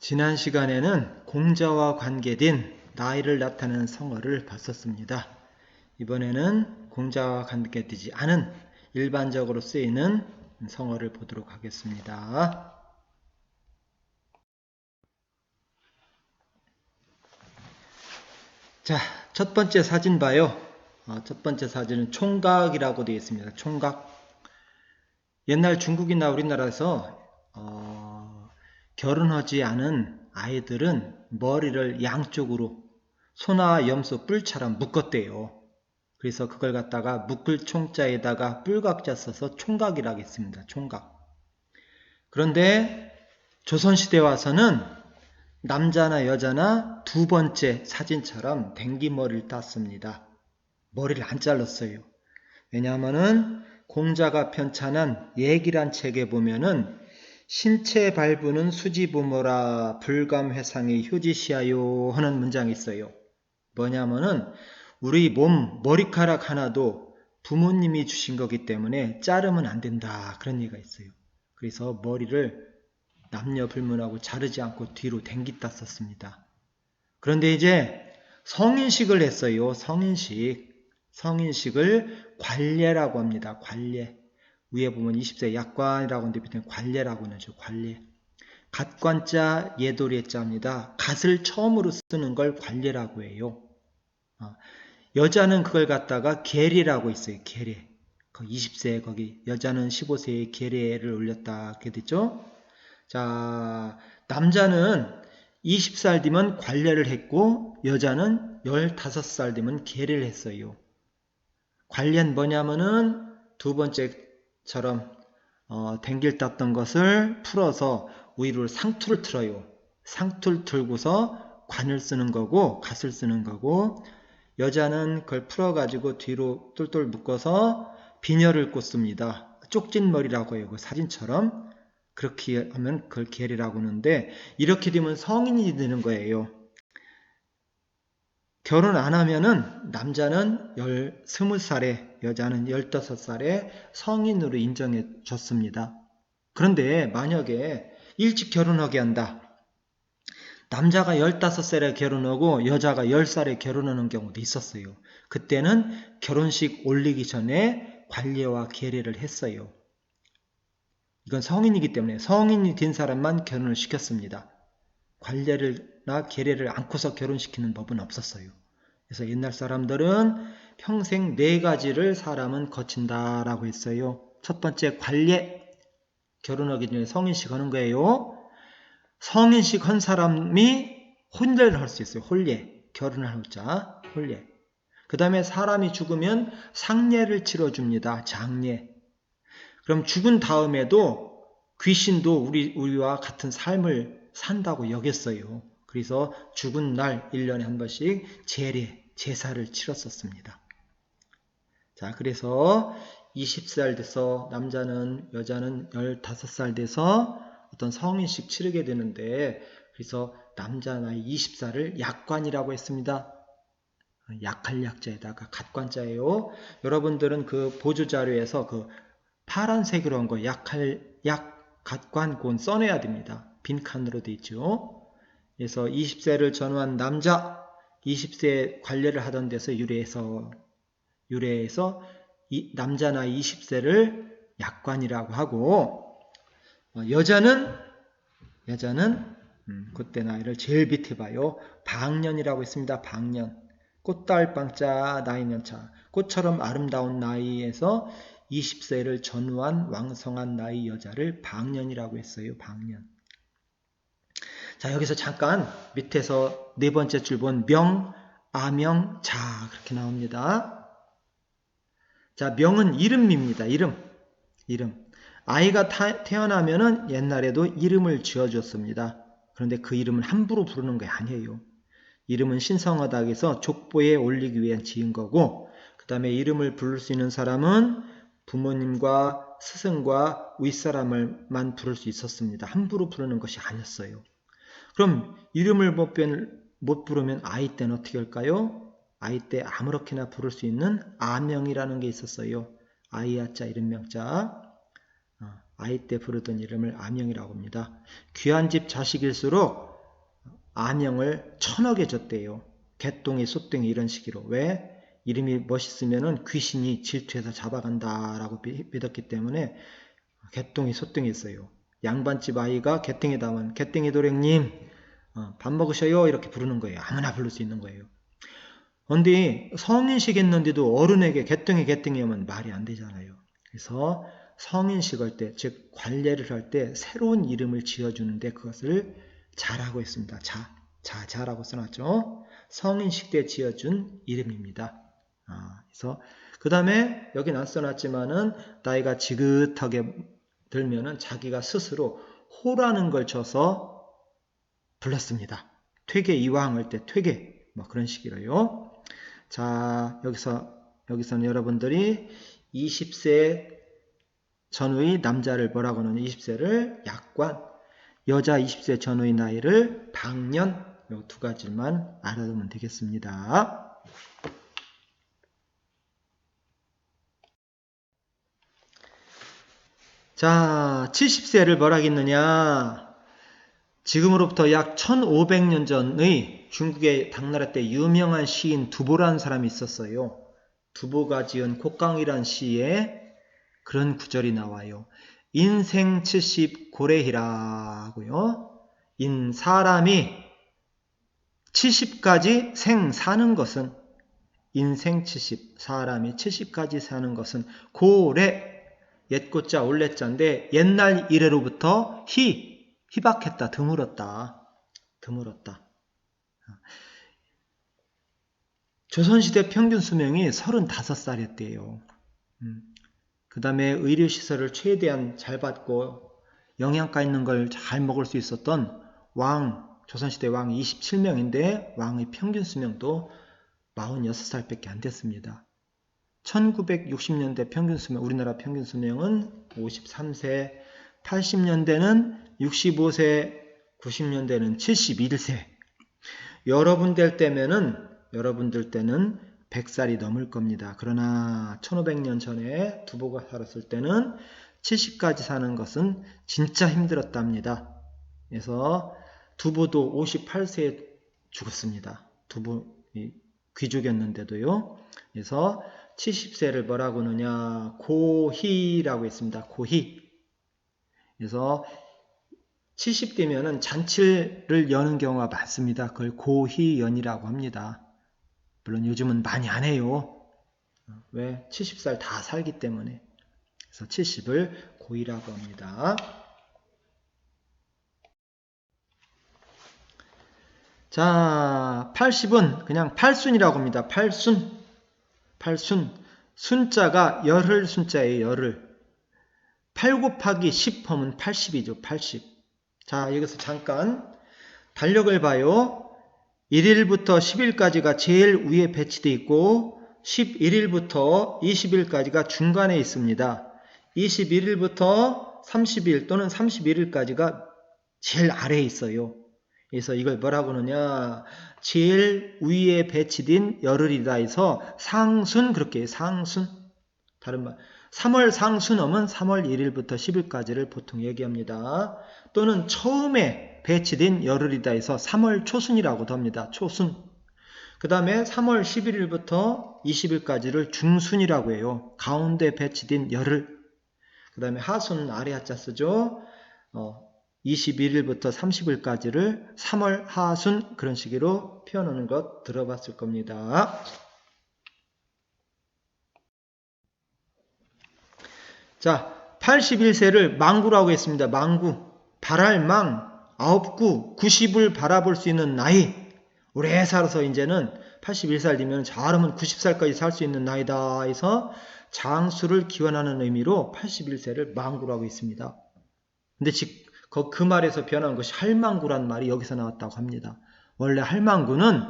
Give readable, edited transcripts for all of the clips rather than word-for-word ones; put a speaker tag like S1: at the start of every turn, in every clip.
S1: 지난 시간에는 공자와 관계된 나이를 나타내는 성어를 봤었습니다. 이번에는 공자와 관계되지 않은 일반적으로 쓰이는 성어를 보도록 하겠습니다. 자, 첫 번째 사진 봐요. 첫 번째 사진은 총각이라고 되어 있습니다. 총각. 옛날 중국이나 우리나라에서 결혼하지 않은 아이들은 머리를 양쪽으로 소나 염소 뿔처럼 묶었대요. 그래서 그걸 갖다가 묶을 총자에다가 뿔각자 써서 총각이라고 했습니다. 총각. 그런데 조선시대 와서는 남자나 여자나 두 번째 사진처럼 댕기머리를 땄습니다. 머리를 안 잘랐어요. 왜냐하면은 공자가 편찬한 예기란 책에 보면은 신체 발부는 수지부모라 불감회상이 효지시하요 하는 문장이 있어요. 뭐냐면은 우리 몸 머리카락 하나도 부모님이 주신 거기 때문에 자르면 안 된다 그런 얘기가 있어요. 그래서 머리를 남녀 불문하고 자르지 않고 뒤로 댕기다 썼습니다. 그런데 이제 성인식을 했어요. 성인식을 관례라고 합니다. 관례. 위에 보면 20세 약관이라고 하는데 밑에 관례라고 하죠. 관례. 갓관자 예도리자입니다. 갓을 처음으로 쓰는 걸 관례라고 해요. 여자는 그걸 갖다가 계례라고 있어요. 계례. 20세 거기 여자는 15세에 계례를 올렸다 그렇게 됐죠. 자, 남자는 20살 되면 관례를 했고 여자는 15살 되면 계례를 했어요. 관례는 뭐냐면은 두 번째처럼 댕길 땄던 것을 풀어서 위로 상투를 틀어요. 상투를 틀고서 관을 쓰는 거고 갓을 쓰는 거고 여자는 그걸 풀어가지고 뒤로 똘똘 묶어서 비녀를 꽂습니다. 쪽진 머리라고 해요. 그 사진처럼. 그렇게 하면 그걸 계례라고 하는데 이렇게 되면 성인이 되는 거예요. 결혼 안 하면은 남자는 20살에 여자는 15살에 성인으로 인정해 줬습니다. 그런데 만약에 일찍 결혼하게 한다. 남자가 15살에 결혼하고 여자가 10살에 결혼하는 경우도 있었어요. 그때는 결혼식 올리기 전에 관례와 계례를 했어요. 이건 성인이기 때문에 성인이 된 사람만 결혼을 시켰습니다. 관례나 계례를 않고서 결혼시키는 법은 없었어요. 그래서 옛날 사람들은 평생 4가지를 사람은 거친다라고 했어요. 첫 번째 관례, 결혼하기 전에 성인식 하는 거예요. 성인식 한 사람이 혼례를 할 수 있어요. 혼례, 결혼을 하자 혼례. 그 다음에 사람이 죽으면 상례를 치러줍니다. 장례. 그럼 죽은 다음에도 귀신도 우리와 같은 삶을 산다고 여겼어요. 그래서 죽은 날 1년에 한 번씩 제사를 치렀었습니다. 자, 그래서 20살 돼서 남자는 여자는 15살 돼서 어떤 성인식 치르게 되는데 그래서 남자 나이 20살을 약관이라고 했습니다. 약할 약자에다가 갓관자예요. 여러분들은 그 보조자료에서 그 파란색으로 한 거 갓관곤 써내야 됩니다. 빈칸으로 되어 있죠. 그래서 20세를 전후한 남자 20세 관례를 하던 데서 유래해서 남자 나이 20세를 약관이라고 하고 여자는 그때 나이를 제일 밑에 봐요. 방년이라고 했습니다. 방년. 꽃달방자 나이년차. 꽃처럼 아름다운 나이에서 20세를 전후한 왕성한 나이 여자를 방년이라고 했어요. 방년. 자, 여기서 잠깐 밑에서 네 번째 줄 본 명, 아명, 자 그렇게 나옵니다. 자, 명은 이름입니다. 이름. 아이가 태어나면은 옛날에도 이름을 지어줬습니다. 그런데 그 이름은 함부로 부르는 게 아니에요. 이름은 신성하다 해서 족보에 올리기 위해 지은 거고 그 다음에 이름을 부를 수 있는 사람은 부모님과 스승과 윗사람을만 부를 수 있었습니다. 함부로 부르는 것이 아니었어요. 그럼 이름을 못 부르면 아이 때는 어떻게 할까요? 아이 때 아무렇게나 부를 수 있는 아명이라는 게 있었어요. 아이야자 이름명자. 아이 때 부르던 이름을 아명이라고 합니다. 귀한 집 자식일수록 아명을 1000억에 줬대요. 개똥이 소똥이 이런 식으로. 왜? 이름이 멋있으면은 귀신이 질투해서 잡아간다라고 믿었기 때문에 개똥이 소똥이 있어요. 양반집 아이가 개똥이 나면 개똥이 도령님 밥 먹으셔요 이렇게 부르는 거예요. 아무나 부를 수 있는 거예요. 근데 성인식 했는데도 어른에게 개똥이 하면 말이 안 되잖아요. 그래서 성인식 할 때, 즉 관례를 할 때 새로운 이름을 지어주는데 그것을 자라고 했습니다. 자라고 써놨죠. 성인식 때 지어준 이름입니다. 그래서 그 다음에 여긴 안 써놨지만은 나이가 지긋하게 들면은 자기가 스스로 호라는 걸 쳐서 불렀습니다. 퇴계 이황 할 때 퇴계 뭐 그런 식이로요. 자, 여기서는 여러분들이 20세 전후의 남자를 뭐라고 하느냐, 20세를 약관, 여자 20세 전후의 나이를 방년, 이 두 가지만 알아두면 되겠습니다. 자, 70세를 뭐라 하겠느냐, 지금으로부터 약 1500년 전의 중국의 당나라 때 유명한 시인 두보라는 사람이 있었어요. 두보가 지은 곡강이란 시에 그런 구절이 나와요. 인생 70 고래히라고요. 사람이 70까지 생 사는 것은, 인생 70, 사람이 70까지 사는 것은 고래, 옛고자 올래자인데 옛날 이래로부터 희박했다, 드물었다. 조선시대 평균 수명이 35살이었대요. 그 다음에 의료시설을 최대한 잘 받고 영양가 있는 걸 잘 먹을 수 있었던 조선시대 왕 27명인데 왕의 평균 수명도 46살밖에 안 됐습니다. 1960년대 평균 수명, 우리나라 평균 수명은 53세, 80년대는 65세, 90년대는 71세. 여러분들 때는 100살이 넘을 겁니다. 그러나 1500년 전에 두보가 살았을 때는 70까지 사는 것은 진짜 힘들었답니다. 그래서 두보도 58세에 죽었습니다. 두보 귀족이었는데도요. 그래서 70세를 뭐라고 하느냐, 고희라고 했습니다. 고희. 그래서 70대면은 잔치를 여는 경우가 많습니다. 그걸 고희연이라고 합니다. 물론 요즘은 많이 안 해요. 왜? 70살 다 살기 때문에. 그래서 70을 고희라고 합니다. 자, 80은 그냥 팔순이라고 합니다. 팔순. 순자가 열흘 순자예요. 열흘. 8 곱하기 10 하면 80이죠. 80. 자, 여기서 잠깐 달력을 봐요. 1일부터 10일까지가 제일 위에 배치되어 있고 11일부터 20일까지가 중간에 있습니다. 21일부터 30일 또는 31일까지가 제일 아래에 있어요. 그래서 이걸 뭐라고 하느냐, 제일 위에 배치된 열흘이다 해서 상순, 그렇게 해요. 상순. 다른 말, 3월 상순엄은 3월 1일부터 10일까지를 보통 얘기합니다. 또는 처음에 배치된 열흘이다 해서 3월 초순이라고도 합니다. 초순. 그 다음에 3월 11일부터 20일까지를 중순이라고 해요. 가운데 배치된 열흘. 그 다음에 하순 아래 하자 쓰죠. 21일부터 30일까지를 3월 하순, 그런 식으로 표현하는 것 들어봤을 겁니다. 자, 81세를 망구라고 했습니다. 망구. 발할망, 9구, 90을 바라볼 수 있는 나이. 오래 살아서 이제는 81살 되면 잘하면 90살까지 살 수 있는 나이다 해서 장수를 기원하는 의미로 81세를 망구라고 했습니다. 근데 그 말에서 변한 것이 할망구란 말이 여기서 나왔다고 합니다. 원래 할망구는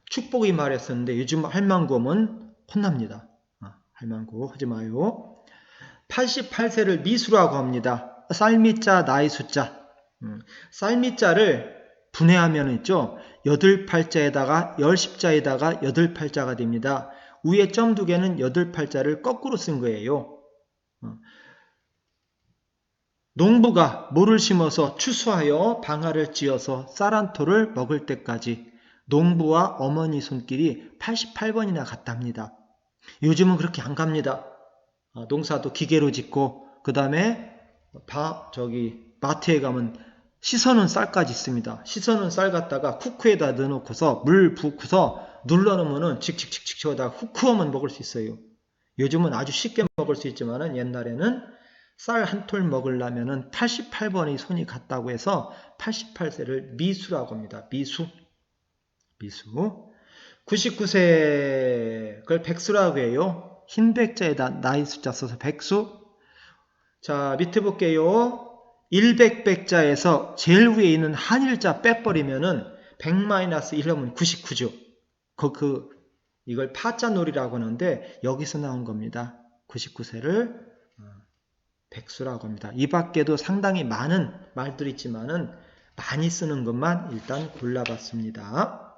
S1: 축복의 말이었었는데 요즘 할망구 하면 혼납니다. 할망구 하지 마요. 88세를 미수라고 합니다. 쌀미자 나이 숫자. 쌀미자를 분해하면 있죠. 8팔자에다가 10십자에다가 8팔자가 됩니다. 위에 점 2개는 8팔자를 거꾸로 쓴 거예요. 농부가 모를 심어서 추수하여 방아를 찧어서 쌀 한 톨을 먹을 때까지 농부와 어머니 손길이 88번이나 갔답니다. 요즘은 그렇게 안 갑니다. 농사도 기계로 짓고 그 다음에 마트에 가면 씻어놓은 쌀까지 있습니다. 씻어놓은 쌀 갖다가 쿠크에다 넣어놓고서 물 붓고서 눌러놓으면 칙칙칙칙 쳐다가 후크하면 먹을 수 있어요. 요즘은 아주 쉽게 먹을 수 있지만은 옛날에는 쌀 한 톨 먹으려면은 88번이 손이 갔다고 해서 88세를 미수라고 합니다. 미수. 99세 그걸 백수라고 해요. 흰 백자에다 나이 숫자 써서 백수. 자, 밑에 볼게요. 100백자에서 제일 위에 있는 한일자 빼버리면은 100-1하면 99죠. 이걸 파자놀이라고 하는데 여기서 나온 겁니다. 99세를 백수라고 합니다. 이 밖에도 상당히 많은 말들이 있지만은 많이 쓰는 것만 일단 골라봤습니다.